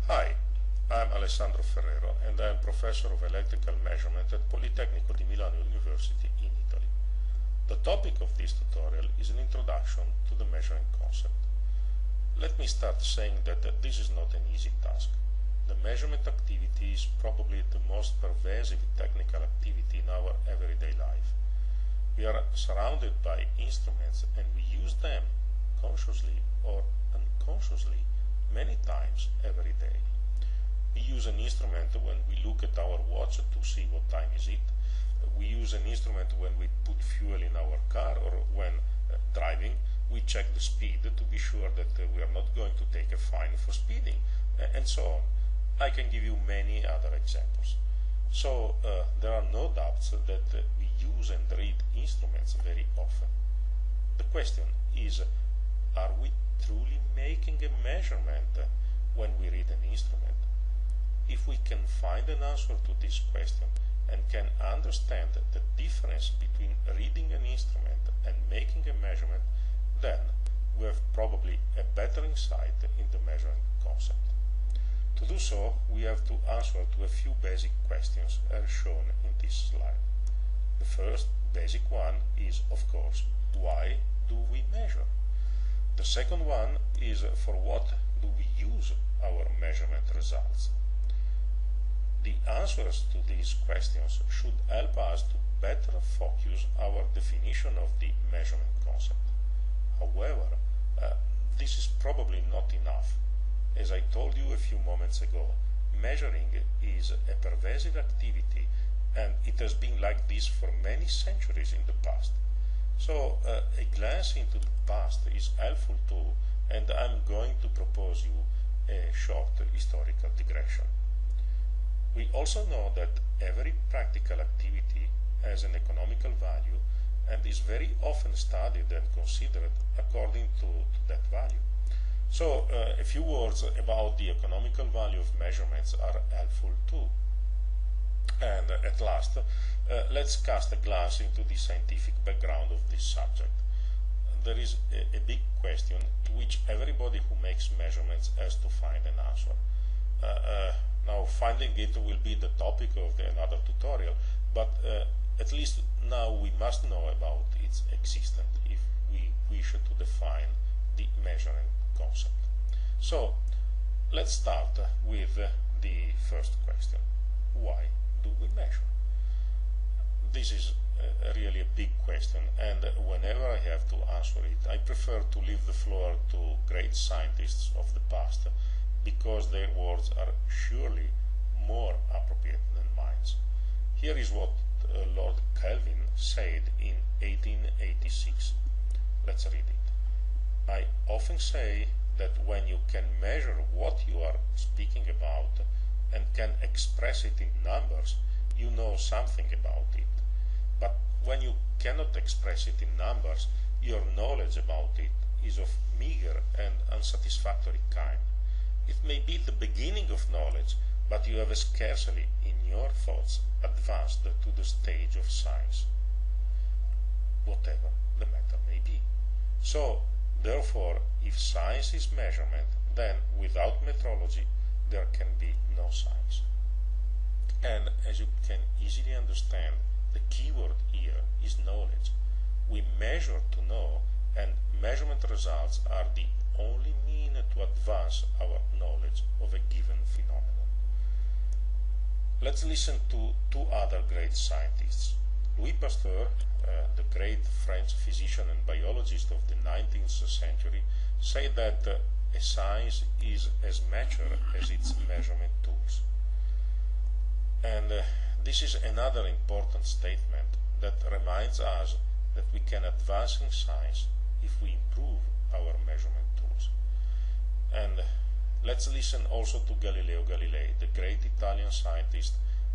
Hi, I'm Alessandro Ferrero and I am Professor of Electrical Measurement at Politecnico di Milano University in Italy. The topic of this tutorial is an introduction to the measuring concept. Let me start saying that this is not an easy task. The measurement activity is probably the most pervasive technical activity in our everyday life. We are surrounded by instruments and we use them consciously or unconsciously many times every day. We use an instrument when we look at our watch to see what time is it. We use an instrument when we put fuel in our car, or when driving we check the speed to be sure that we are not going to take a fine for speeding, and so on. I can give you many other examples. So there are no doubts that we use and read instruments very often. The question is, are we truly making a measurement when we read an instrument? If we can find an answer to this question and can understand the difference between reading an instrument and making a measurement, then we have probably a better insight in the measuring concept. To do so, we have to answer to a few basic questions as shown in this slide. The first basic one is, of course, why do we measure? The second one is, for what do we use our measurement results? The answers to these questions should help us to better focus our definition of the measurement concept. However, this is probably not enough. As I told you a few moments ago, measuring is a pervasive activity, and it has been like this for many centuries in the past. So a glance into the past is helpful too, and I'm going to propose you a short historical digression. We also know that every practical activity has an economical value and is very often studied and considered according to that value. So a few words about the economical value of measurements are helpful too. And at last, let's cast a glance into the scientific background of this subject. There is a big question to which everybody who makes measurements has to find an answer. Now, finding it will be the topic of another tutorial, but at least now we must know about its existence if we wish to define the measuring concept. So, let's start with the first question. Why do we measure? This is really a big question, and whenever I have to answer it, I prefer to leave the floor to great scientists of the past, because their words are surely more appropriate than mine. Here is what Lord Kelvin said in 1886. Let's read it. I often say that when you can measure what you are speaking about and can express it in numbers, you know something about it. But when you cannot express it in numbers, your knowledge about it is of meager and unsatisfactory kind. It may be the beginning of knowledge, but you have scarcely in your thoughts advanced to the stage of science, whatever the matter may be. So, therefore, if science is measurement, then without metrology there can be no science. And as you can easily understand, the keyword here is knowledge. We measure to know, and measurement results are the only mean to advance our knowledge of a given phenomenon. Let's listen to two other great scientists. Louis Pasteur, the great French physician and biologist of the 19th century, said that a science is as mature as its measurement tools. And this is another important statement that reminds us that we can advance in science if we improve our measurement tools. And let's listen also to Galileo Galilei, the great Italian scientist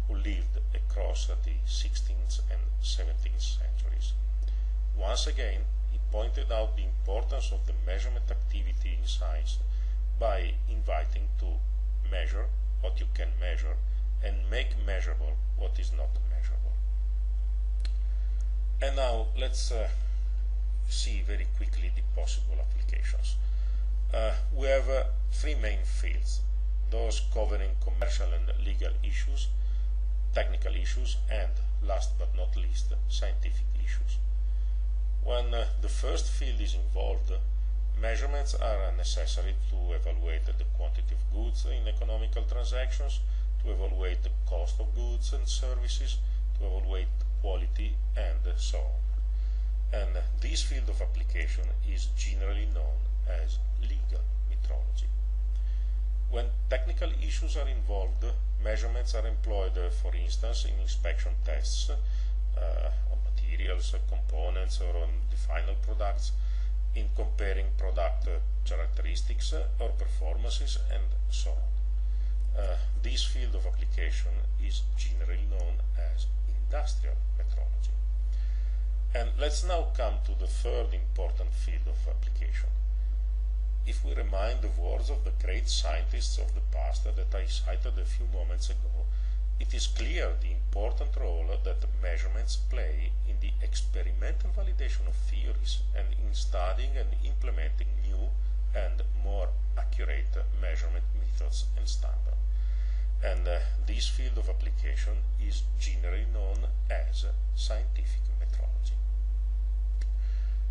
who lived across the 16th and 17th centuries. Once again, he pointed out the importance of the measurement activity in science by inviting to measure what you can measure and make measurable what is not measurable. And now let's see very quickly the possible applications. We have three main fields: those covering commercial and legal issues, technical issues, and, last but not least, scientific issues. When the first field is involved, measurements are necessary to evaluate the quantity of goods in economical transactions, to evaluate the cost of goods and services, to evaluate quality, and so on. And this field of application is generally known as legal metrology. When technical issues are involved, measurements are employed, for instance, in inspection tests on materials, components, or on the final products, in comparing product characteristics or performances, and so on. This field of application is generally known as industrial metrology. And let's now come to the third important field of application. If we remind the words of the great scientists of the past that I cited a few moments ago, it is clear the important role that measurements play in the experimental validation of theories and in studying and implementing new and more accurate measurement methods and standards. And this field of application is generally known as scientific metrology.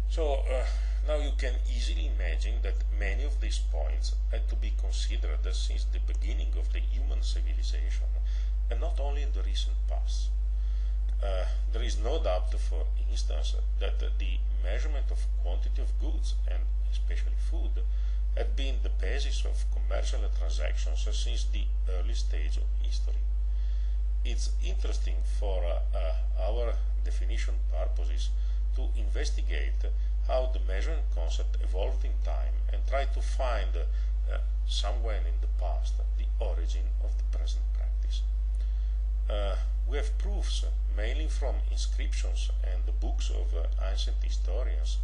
So now you can easily imagine that many of these points had to be considered since the beginning of the human civilization, and not only in the recent past. There is no doubt, for instance, that the measurement of quantity of goods, and especially food, had been the basis of commercial transactions since the early stage of history. It's interesting for our definition purposes to investigate how the measuring concept evolved in time and try to find somewhere in the past the origin of the present practice. We have proofs, mainly from inscriptions and the books of ancient historians,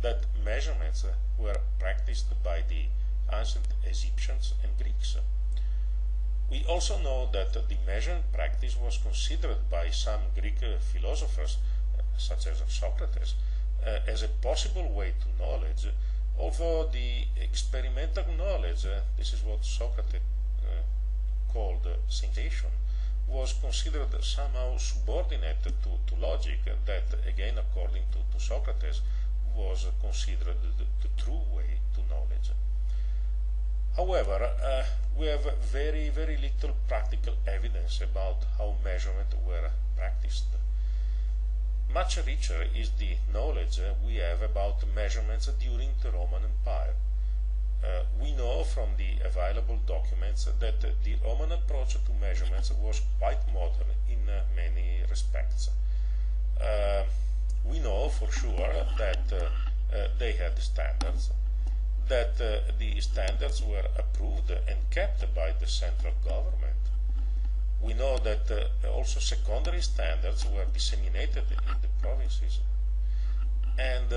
that measurements were practiced by the ancient Egyptians and Greeks. We also know that the measuring practice was considered by some Greek philosophers, such as Socrates, as a possible way to knowledge, although the experimental knowledge, this is what Socrates called sensation, was considered somehow subordinate to logic, that again, according to Socrates, was considered the true way to knowledge. However, we have very, very little practical evidence about how measurements were practiced. Much richer is the knowledge we have about measurements during the Roman Empire. We know from the available documents that the Roman approach to measurements was quite modern in many respects. We know for sure that they had standards, that the standards were approved and kept by the central government. We know that also secondary standards were disseminated in the provinces. And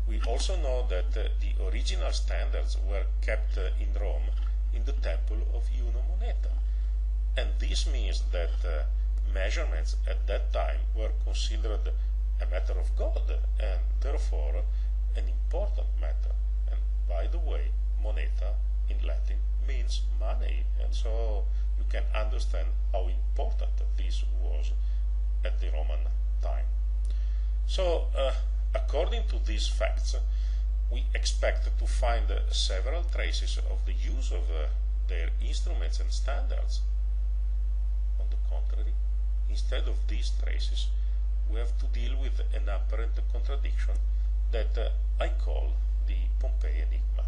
we also know that the original standards were kept in Rome in the temple of Juno Moneta. And this means that measurements at that time were considered a matter of God, and therefore an important matter. And by the way, moneta in Latin means money, and so you can understand how important this was at the Roman time. So, according to these facts, we expect to find several traces of the use of their instruments and standards. On the contrary, instead of these traces, we have to deal with an apparent contradiction that I call the Pompei enigma.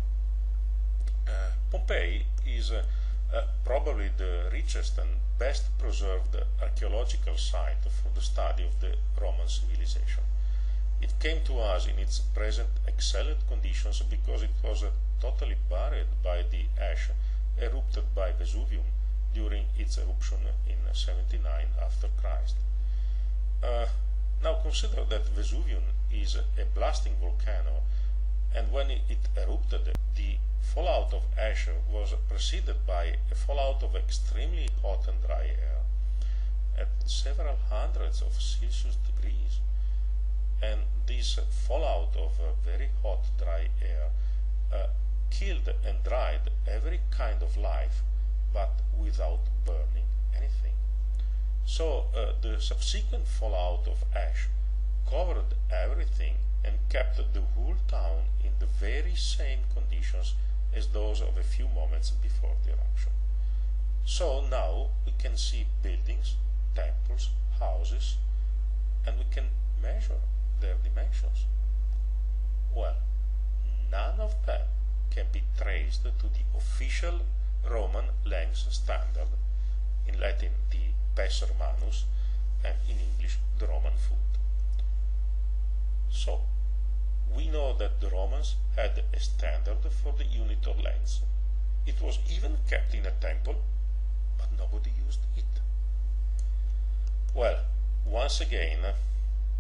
Pompei is probably the richest and best preserved archaeological site for the study of the Roman civilization. It came to us in its present excellent conditions because it was totally buried by the ash erupted by Vesuvius during its eruption in 79 after Christ. Now consider that Vesuvius is a blasting volcano, and when it erupted, the fallout of ash was preceded by a fallout of extremely hot and dry air at several hundreds of Celsius degrees. And this fallout of very hot, dry air killed and dried every kind of life, but without burning anything. So the subsequent fallout of ash covered everything and kept the whole town in the very same conditions as those of a few moments before the eruption. So now we can see buildings, temples, houses, and we can measure their dimensions. Well, none of them can be traced to the official Roman length standard, in Latin the pes romanus, and in English the Roman foot. So, we know that the Romans had a standard for the unit of length. It was even kept in a temple, but nobody used it. Well, once again,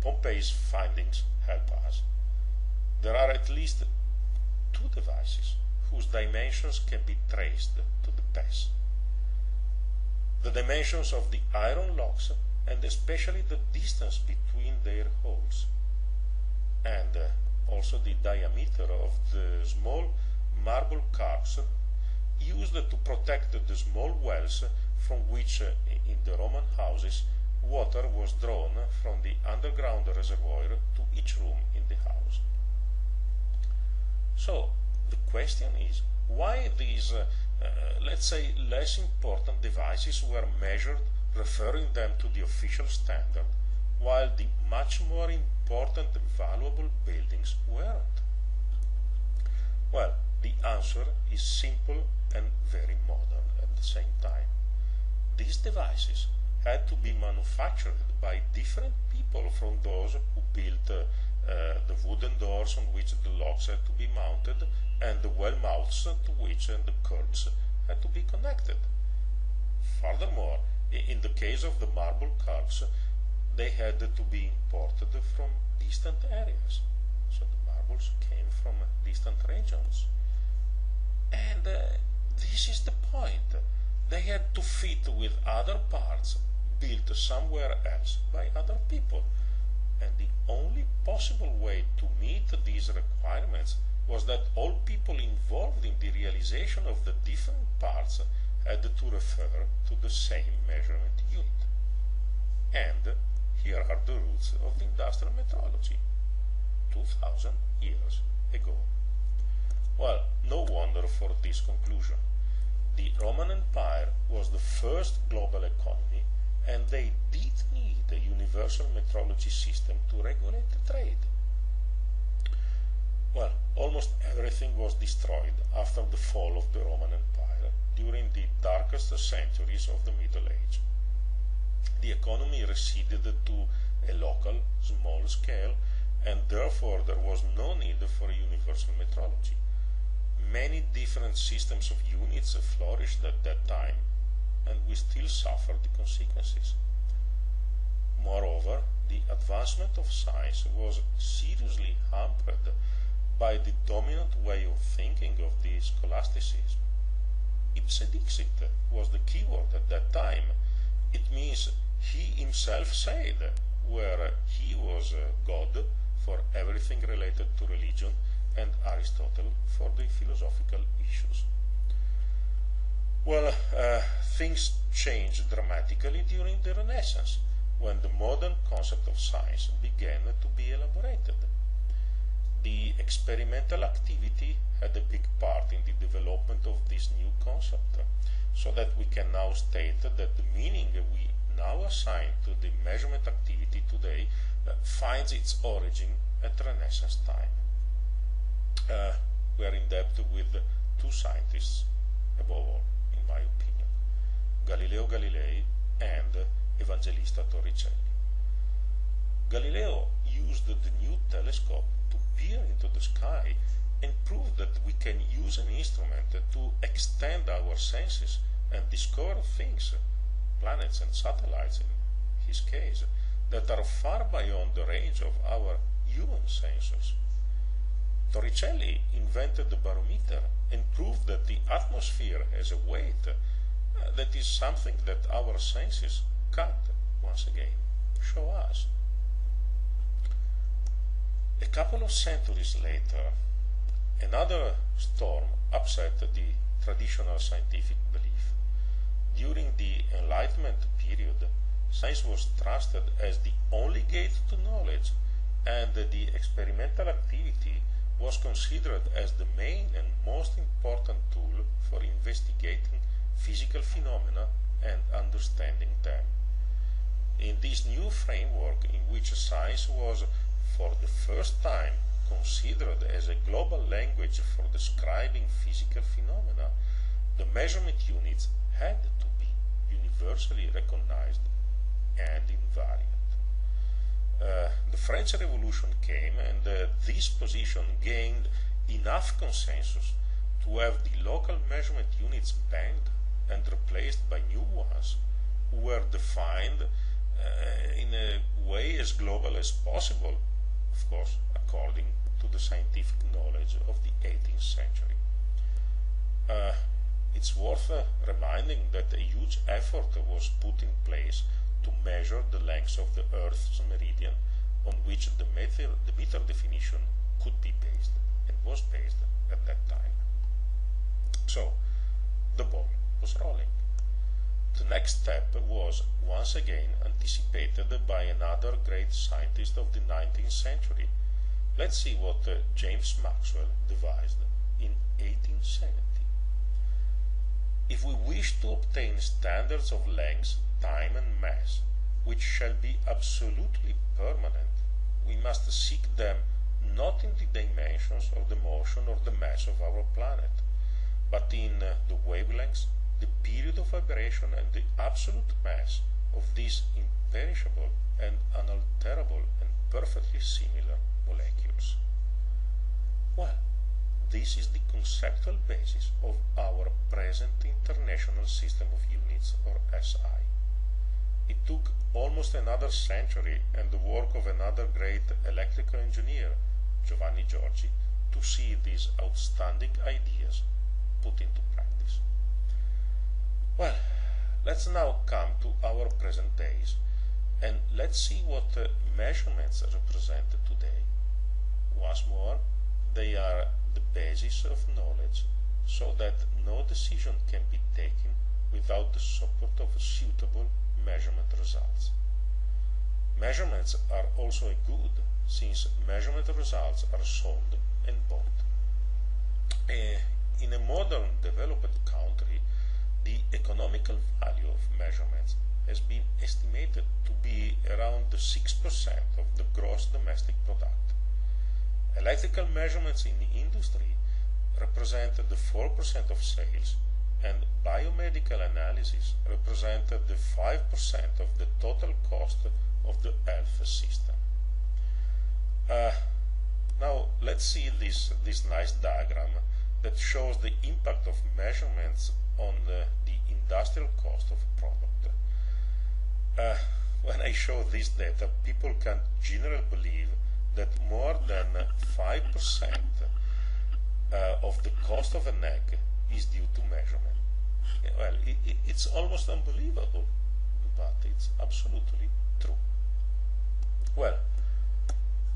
Pompeii's findings help us. There are at least two devices whose dimensions can be traced to the pes. The dimensions of the iron locks and especially the distance between their holes, and also the diameter of the small marble carps used to protect the small wells from which in the Roman houses water was drawn from the underground reservoir to each room in the house. So the question is, why these, let's say, less important devices were measured referring them to the official standard, while the much more important and valuable buildings weren't? Well, the answer is simple and very modern at the same time. These devices had to be manufactured by different people from those who built the wooden doors on which the locks had to be mounted and the well mouths to which the curbs had to be connected. Furthermore, in the case of the marble curbs, they had to be imported from distant areas. So the marbles came from distant regions. And this is the point. They had to fit with other parts built somewhere else by other people. And the only possible way to meet these requirements was that all people involved in the realization of the different parts had to refer to the same measurement unit. And here are the roots of the industrial metrology, 2000 years ago. Well, no wonder for this conclusion. The Roman Empire was the first global economy, and they did need a universal metrology system to regulate the trade. Well, almost everything was destroyed after the fall of the Roman Empire during the darkest centuries of the Middle Age. The economy receded to a local, small scale, and therefore there was no need for a universal metrology. Many different systems of units flourished at that time, and we still suffer the consequences. Moreover, the advancement of science was seriously hampered by the dominant way of thinking of the scholasticism. Ipse dixit was the keyword at that time. It means he himself said, where he was God for everything related to religion and Aristotle for the philosophical issues. Well, things changed dramatically during the Renaissance, when the modern concept of science began to be elaborated. The experimental activity had a big part in the development of this new concept, so that we can now state that the meaning we now assign to the measurement activity today finds its origin at Renaissance time. We are in debt with two scientists, above all, in my opinion, Galileo Galilei and Evangelista Torricelli. Galileo used the new telescope to peer into the sky and prove that we can use an instrument to extend our senses and discover things, planets and satellites in his case, that are far beyond the range of our human sensors. Torricelli invented the barometer and proved that the atmosphere has a weight that is something that our senses can't, once again, show us. A couple of centuries later, Another storm upset the traditional scientific belief. During the Enlightenment period, science was trusted as the only gate to knowledge, and the experimental activity was considered as the main and most important tool for investigating physical phenomena and understanding them. In this new framework, in which science was for the first time considered as a global language for describing physical phenomena, the measurement units had to be universally recognized and invariant. The French Revolution came, and this position gained enough consensus to have the local measurement units banned and replaced by new ones, who were defined in a way as global as possible, of course, according to the scientific knowledge of the 18th century. It's worth reminding that a huge effort was put in place to measure the length of the Earth's meridian, on which the meter definition could be based and was based at that time. So, the ball was rolling. The next step was once again anticipated by another great scientist of the 19th century. Let's see what James Maxwell devised in 1870. If we wish to obtain standards of length, time and mass, which shall be absolutely permanent, we must seek them not in the dimensions of the motion or the mass of our planet, but in the wavelengths, the period of vibration, and the absolute mass of these imperishable and unalterable and perfectly similar molecules. Well, this is the conceptual basis of our present International System of Units, or SI. It took almost another century and the work of another great electrical engineer, Giovanni Giorgi, to see these outstanding ideas put into practice. Well, let's now come to our present days, and let's see what measurements represent today. Once more, they are the basis of knowledge, so that no decision can be taken without the support of suitable measurement results. Measurements are also a good, since measurement results are sold and bought. In a modern developed country, the economical value of measurements has been estimated to be around 6% of the gross domestic product. Electrical measurements in the industry represent the 4% of sales, and biomedical analysis represented the 5% of the total cost of the health system. Now let's see this nice diagram that shows the impact of measurements on the industrial cost of a product. When I show this data, people can generally believe that more than 5% of the cost of an egg is due to measurement. Well, it's almost unbelievable, but it's absolutely true. Well,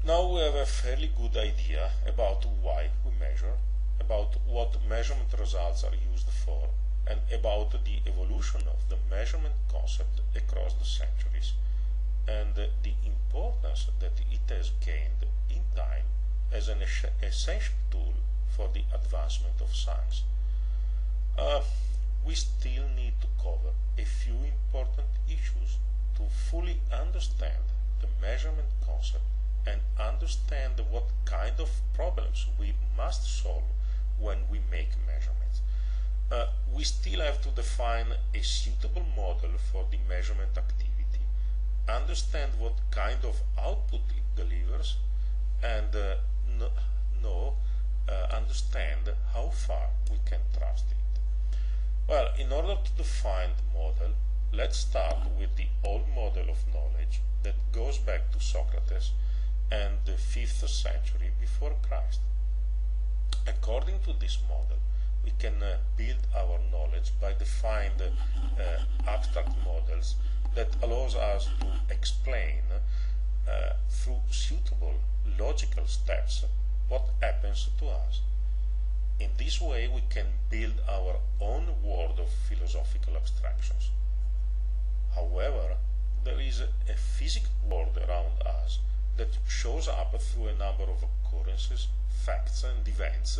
now we have a fairly good idea about why we measure, about what measurement results are used for, and about the evolution of the measurement concept across the centuries, and the importance that it has gained in time as an essential tool for the advancement of science. We still need to cover a few important issues to fully understand the measurement concept and understand what kind of problems we must solve when we make measurements. We still have to define a suitable model for the measurement activity, understand what kind of output it delivers, and understand how far we can trust it. Well, in order to define the model, let's start with the old model of knowledge that goes back to Socrates and the 5th century before Christ. According to this model, we can build our knowledge by defined abstract models that allows us to explain through suitable logical steps what happens to us. In this way we can build our own world of philosophical abstractions. However, there is a physical world around us that shows up through a number of occurrences, facts and events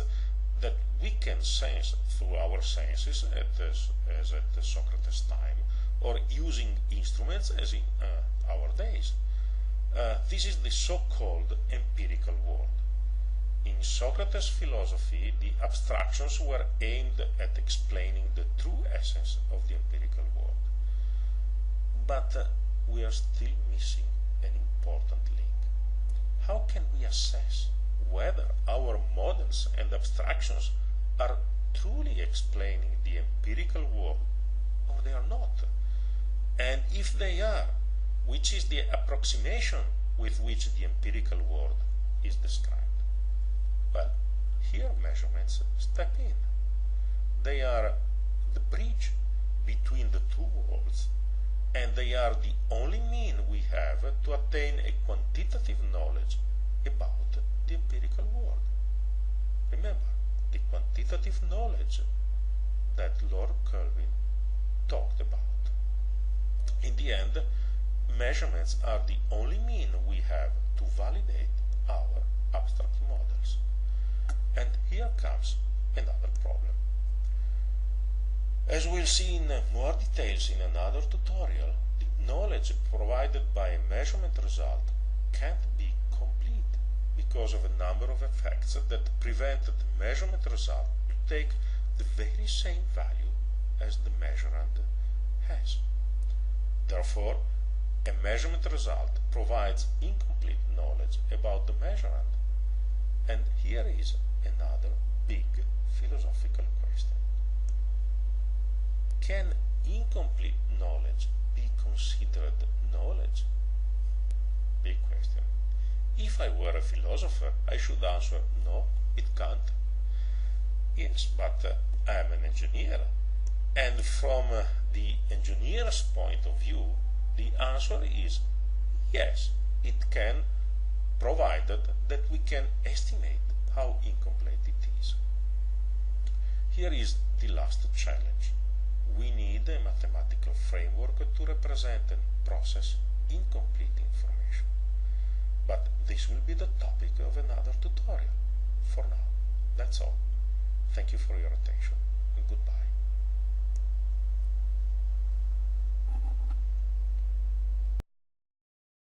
that we can sense through our senses as at Socrates' time, or using instruments as in our days. This is the so-called empirical world. In Socrates' philosophy, the abstractions were aimed at explaining the true essence of the empirical world. But we are still missing an important link. How can we assess whether our models and abstractions are truly explaining the empirical world or they are not? And if they are, which is the approximation with which the empirical world is described? Well, here measurements step in. They are the bridge between the two worlds, and they are the only mean we have to attain a quantitative knowledge about the empirical world. Remember, the quantitative knowledge that Lord Kelvin talked about. In the end, measurements are the only mean we have to validate our abstract models. And here comes another problem. As we'll see in more details in another tutorial, the knowledge provided by a measurement result can't be complete because of a number of effects that prevent the measurement result to take the very same value as the measurand has. Therefore, a measurement result provides incomplete knowledge about the measurand. And here is another big philosophical question. Can incomplete knowledge be considered knowledge? Big question. If I were a philosopher, I should answer, no, it can't. Yes, but I am an engineer. And from the engineer's point of view, the answer is yes, it can, provided that we can estimate how incomplete it is. Here is the last challenge. We need a mathematical framework to represent and process incomplete information. But this will be the topic of another tutorial. For now, that's all. Thank you for your attention, and goodbye.